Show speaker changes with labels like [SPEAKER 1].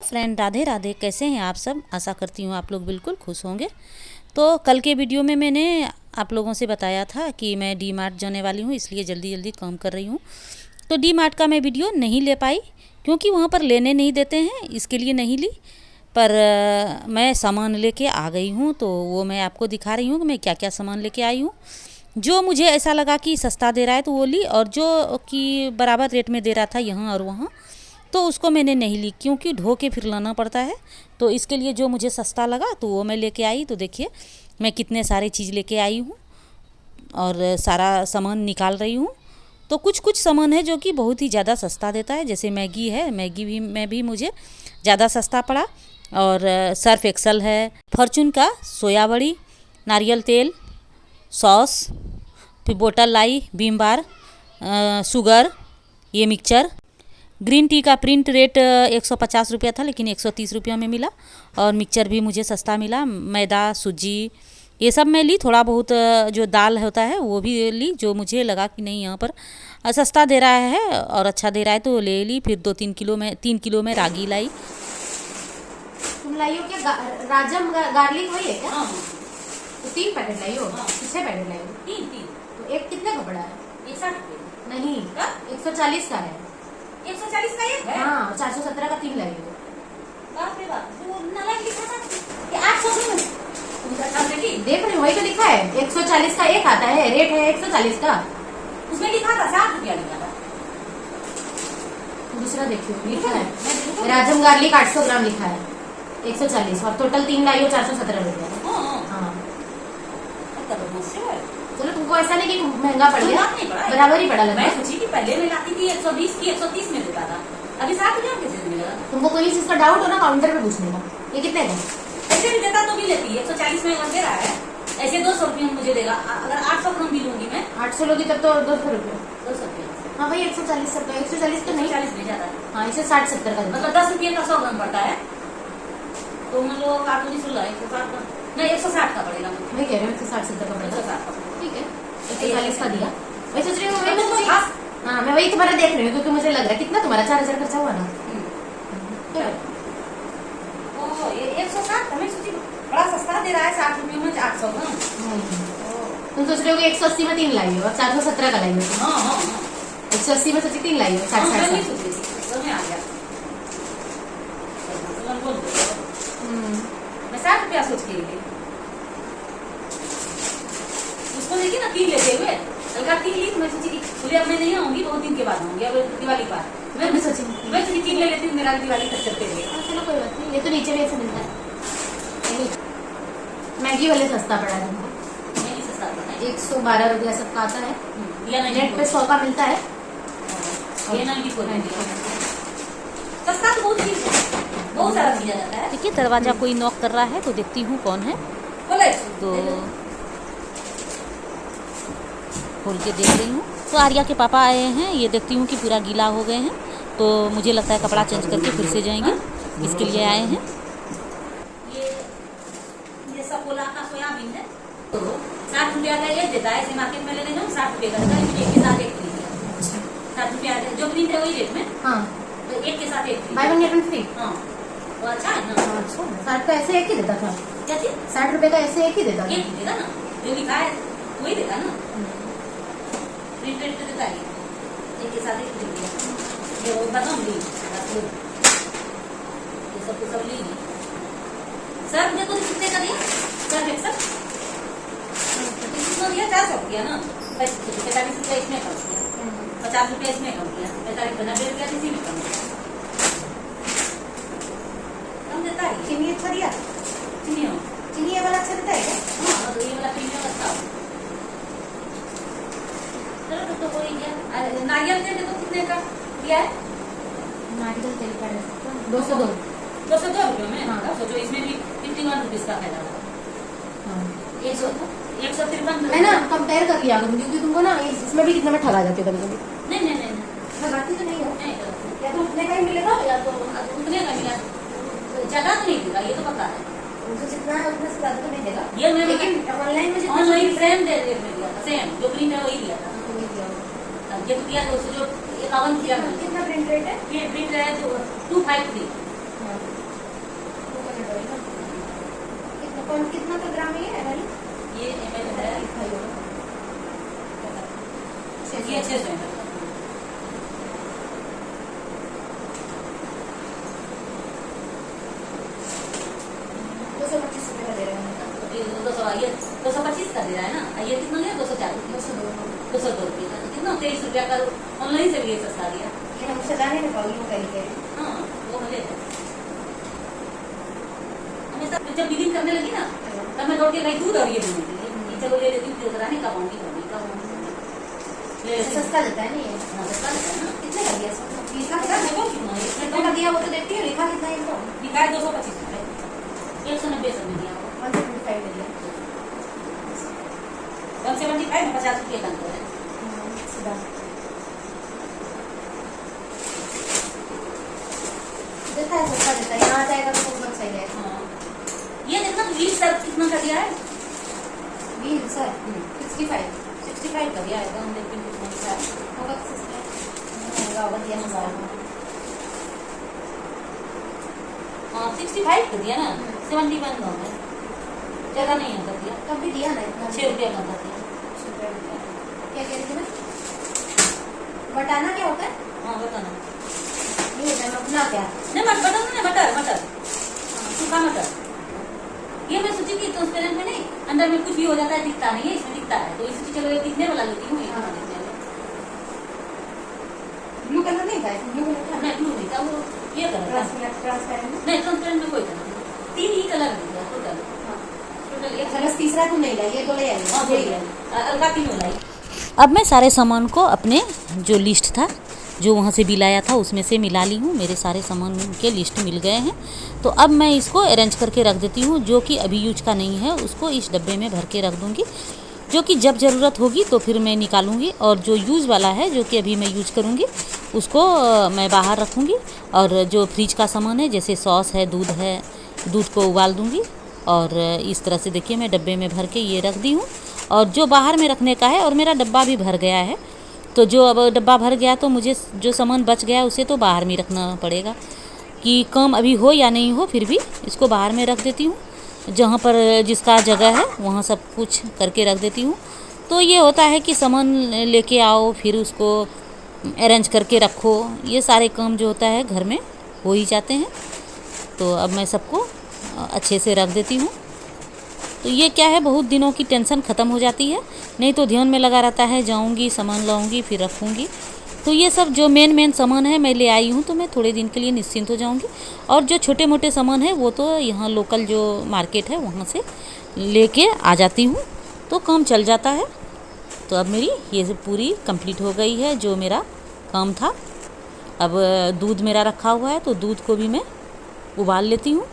[SPEAKER 1] Friend Radhe Radhe, कैसे हैं आप सब। आशा करती हूँ आप लोग बिल्कुल खुश होंगे। तो कल के वीडियो में मैंने आप लोगों से बताया था कि मैं डी मार्ट जाने वाली हूँ, इसलिए जल्दी जल्दी काम कर रही हूँ। तो डी मार्ट का मैं वीडियो नहीं ले पाई क्योंकि वहाँ पर लेने नहीं देते हैं, इसके लिए नहीं ली। पर मैं सामान लेके आ गई हूँ, तो वो मैं आपको दिखा रही हूँ कि मैं क्या क्या सामान लेके आई हूँ। जो मुझे ऐसा लगा कि सस्ता दे रहा है तो वो ली, और जो कि बराबर रेट में दे रहा था यहाँ और वहाँ, तो उसको मैंने नहीं ली क्योंकि ढो के फिर लाना पड़ता है। तो इसके लिए जो मुझे सस्ता लगा तो वो मैं लेके आई। तो देखिए मैं कितने सारे चीज़ लेके आई हूँ और सारा सामान निकाल रही हूँ। तो कुछ कुछ सामान है जो कि बहुत ही ज़्यादा सस्ता देता है, जैसे मैगी है, मैगी भी में भी मुझे ज़्यादा सस्ता पड़ा। और सर्फ एक्सल है, फॉर्चून का सोया बड़ी, नारियल तेल, सॉस, फिर बोतल लाई, विम बार, शुगर, ये मिक्सचर। ग्रीन टी का प्रिंट रेट 150 रुपया था लेकिन 130 रुपया में मिला। और मिक्सचर भी मुझे सस्ता मिला। मैदा, सूजी, ये सब मैं ली। थोड़ा बहुत जो दाल होता है वो भी ली, जो मुझे लगा कि नहीं यहाँ पर सस्ता दे रहा है और अच्छा दे रहा है तो ले ली। फिर 3 किलो में रागी लाई।
[SPEAKER 2] तुम लाई हो क्या? राजम गार्लिक वही है क्या? हाँ। तो 3 पैकेट लाई हो? हाँ। 6 पैकेट लाई हो? 3। तो एक कितने का पड़ा है? 60 रुपये। नहीं, 140 का है। 140 का एक है? हाँ, 417 का 3 लाई हो। बाप रे बाप, वो नालायक लिखा था कि 800 में। देख रहे हो, वही तो लिखा है। 140 का एक आता है, रेट है 140 का। उसमें लिखा था 60 रुपया लिखा था। दूसरा देखियो, लिखा है राजम गार्लिक 800 ग्राम लिखा है 140, और टोटल 3 लाई हो 417 रुपया। हाँ, चलो तुमको ऐसा नहीं कि महंगा पड़ गया, बराबर ही पड़ा लगा। मैं सोची कि पहले मैं लाती थी 120 की 130 में देता था, अभी 60 रुपया कैसे मिलेगा? तुमको कोई चीज का डाउट हो ना, काउंटर पे पूछने का। ये कितने का? ऐसे भी देता तो भी लेती है। 140 में दे रहा है, ऐसे 200 रुपये मुझे देगा। अगर 800 ग्राम भी लूंगी मैं, 800 लोगी तब तो 200 रुपये। 200 रुपये, हाँ भाई 140 रुपये। 140 तो नहीं, 40 में ज्यादा। हाँ, इसे 60-70 का, मतलब 10 रुपये का 100 ग्राम पड़ता है। तो हम लोग कार्टून सुन रहा है 160 का, नहीं 160 का पड़ेगा। मैं कह रही हूँ 160-70 का पड़ेगा। 160 ठीक है, 140 का दिया। मैं सोच रही हूँ, हाँ मैं वही तुम्हारा देख रही हूँ क्योंकि मुझे लग रहा है कितना तुम्हारा 4000 खर्चा हुआ ना। 160 मैं सोची बड़ा सस्ता दे रहा है, 60 रुपये में 800 ग्राम। तुम सोच रहे हो कि 180 में 3 लाई हो और 417 का लाई हो। 180 में सोची 3 लाई हो, 60 में आ गया। मैं 60 रुपया सोच के लिए उसको देखिए ना 3 लेते हुए, हल्का 3 ली। मैं सोची कि बोले अब मैं नहीं आऊंगी, बहुत दिन के बाद आऊंगी, अब दिवाली के बाद। मैं सोची 3 ले लेती हूँ, मेरा दिवाली तक चलते रहे। चलो कोई बात नहीं, ये तो नीचे भी ऐसे मिलता है। मैगी वाले सस्ता पड़ा है तुमको, 112 रुपया सबका आता है। नेट पे 100 का मिलता है। सस्ता तो बहुत चीज है, बहुत सारा चीज आता है।
[SPEAKER 1] देखिए दरवाजा कोई नॉक कर रहा है तो देखती हूँ कौन है। तो खोल के देख रही हूँ तो आर्या के पापा आए हैं। ये देखती हूँ कि पूरा गीला हो गए हैं, तो मुझे लगता है कपड़ा चेंज करके फिर से जाएंगे, इसके लिए आए हैं।
[SPEAKER 2] ये सफोला का सोयाबीन है, तो 60 रुपया का एक देता है। ऐसे मार्केट में लेने जाओ 60 रुपये का देता है, लेकिन एक के साथ एक फ्री है। 60 रुपया जो प्रिंट है वही रेट में। हाँ, तो एक के साथ एक free, by one get one free. हाँ, तो अच्छा है ना। अच्छा, 60 का ऐसे एक ही देता था क्या चीज? 60 रुपये का ऐसे एक ही देता था, एक देगा ना, जो लिखा है वही देगा ना। प्रिंट रेट देता है, एक के साथ एक फ्री है। ये वो बताऊँ ली, ये सब तो सब ली। सर देखो कितने का दिया? सर एक सर कितना दिया? 400 दिया ना। 45 रुपया इसमें कम किया, 50 रुपया इसमें कम किया, 45-90 रुपया किसी में कम किया। कम देता है। चीनी अच्छा दिया? चीनी ये वाला अच्छा देता है क्या? हाँ, तो ये वाला प्रीमियम अच्छा हो। चलो तो हो ही गया। नारियल तेल देखो कितने का दिया है? नारियल तेल का 202 रुपये में। हाँ, सोचो इसमें भी 51 रुपीज का फायदा होगा। 153 है ना। कंपेयर कर लिया करूँ क्योंकि तुमको ना इसमें भी कितना में ठगा जाती है कभी कभी। नहीं ठगाती तो नहीं हो, या तो उतने का ही मिलेगा या तो उतने का मिला, ज्यादा तो नहीं देगा, ये तो पता है। उनसे जितना है उतने से ज्यादा तो नहीं देगा ये मैं, लेकिन ऑनलाइन में ऑनलाइन फ्रेम दे दिया था, सेम जो प्रिंट है वही दिया था। ये तो दिया 200 जो 51 किया। कितना प्रिंट रेट है? ये प्रिंट है 253। कौन कितना का ग्राम है भाई?
[SPEAKER 1] ये ml है, ये 600 ml।
[SPEAKER 2] 225 रुपये का दे रहे हैं।
[SPEAKER 1] 225 का दे रहा है ना। ये कितना लिया? 240, 202 रुपये का। कितना 23 रुपया का ऑनलाइन से भी ये सस्ता दिया।
[SPEAKER 2] ये हम सजाने में पाऊंगी वो कहीं के।
[SPEAKER 1] हाँ वो मिले हमेशा जब बिलिंग करने लगी ना तब मैं दौड़ के गई दूध और ये दूध चलो ले लेती हूँ कराने का पाऊंगी
[SPEAKER 2] सस्ता देता है नहीं?
[SPEAKER 1] सस्ता देता है ना।
[SPEAKER 2] कितने का दिया? लिखा
[SPEAKER 1] पता
[SPEAKER 2] कितना?
[SPEAKER 1] देखो कितना है
[SPEAKER 2] कितने का दिया वो तो देखती है। लिखा कितना है इनको?
[SPEAKER 1] लिखा है 225 रुपये। 190 सब में दिया
[SPEAKER 2] 175 में दिया।
[SPEAKER 1] 175 में 50 रुपये का अंतर है।
[SPEAKER 2] देता है सस्ता देता है। यहाँ आ जाएगा तो बहुत सही है।
[SPEAKER 1] हाँ ये देखना 20 सर कितना का दिया है?
[SPEAKER 2] 20 सर
[SPEAKER 1] 65 का दिया है। तो हम देखते हैं कितना का है।
[SPEAKER 2] होगा सस्ता महंगा होगा दिया 1000 का।
[SPEAKER 1] हाँ 65 का दिया ना। 71 का है ज्यादा नहीं अंतर दिया।
[SPEAKER 2] तब भी दिया ना इतना।
[SPEAKER 1] 6 रुपये का अंतर दिया।
[SPEAKER 2] क्या कह रही थी मैं? बटाना क्या होता है?
[SPEAKER 1] हाँ बताना
[SPEAKER 2] नहीं होता है अपना क्या?
[SPEAKER 1] नहीं मटर सूखा मटर। ये मैं सोची कि ट्रांसपेरेंट में नहीं अंदर में कुछ भी हो जाता है दिखता नहीं है। इसमें दिखता है तो इसी चलो ये दिखने वाला लेती हूँ।
[SPEAKER 2] ब्लू कलर नहीं था? ब्लू कलर था?
[SPEAKER 1] नहीं ब्लू नहीं था वो ये कलर था।
[SPEAKER 2] ट्रांसपेरेंट
[SPEAKER 1] नहीं ट्रांसपेरेंट में कोई कलर नहीं। 3 ही कलर दिया टोटल। टोटल एक
[SPEAKER 2] बस तीसरा तुम नहीं लाई, ये तो ले आई।
[SPEAKER 1] हाँ वही है अलगा 3 लाई। अब मैं सारे सामान को अपने जो लिस्ट था जो वहाँ से बिल आया था उसमें से मिला ली हूँ। मेरे सारे सामान के लिस्ट मिल गए हैं। तो अब मैं इसको अरेंज करके रख देती हूँ। जो कि अभी यूज का नहीं है उसको इस डब्बे में भर के रख दूँगी, जो कि जब ज़रूरत होगी तो फिर मैं निकालूँगी। और जो यूज़ वाला है जो कि अभी मैं यूज करूँगी उसको मैं बाहर रखूँगी। और जो फ्रिज का सामान है जैसे सॉस है, दूध को उबाल दूँगी। और इस तरह से देखिए मैं डब्बे में भर के ये रख दी हूँ। और जो बाहर में रखने का है और मेरा डब्बा भी भर गया है तो जो अब डब्बा भर गया तो मुझे जो सामान बच गया उसे तो बाहर में रखना पड़ेगा। कि काम अभी हो या नहीं हो फिर भी इसको बाहर में रख देती हूँ। जहाँ पर जिसका जगह है वहाँ सब कुछ करके रख देती हूँ। तो ये होता है कि सामान लेके आओ फिर उसको अरेंज करके रखो। ये सारे काम जो होता है घर में हो ही जाते हैं। तो अब मैं सबको अच्छे से रख देती हूँ। तो ये क्या है बहुत दिनों की टेंशन ख़त्म हो जाती है। नहीं तो ध्यान में लगा रहता है जाऊंगी सामान लाऊंगी फिर रखूंगी। तो ये सब जो मेन सामान है मैं ले आई हूँ तो मैं थोड़े दिन के लिए निश्चिंत हो जाऊंगी। और जो छोटे मोटे सामान है वो तो यहाँ लोकल जो मार्केट है वहाँ से लेके आ जाती हूँ तो काम चल जाता है। तो अब मेरी ये पूरी कंप्लीट हो गई है जो मेरा काम था। अब दूध मेरा रखा हुआ है तो दूध को भी मैं उबाल लेती हूँ।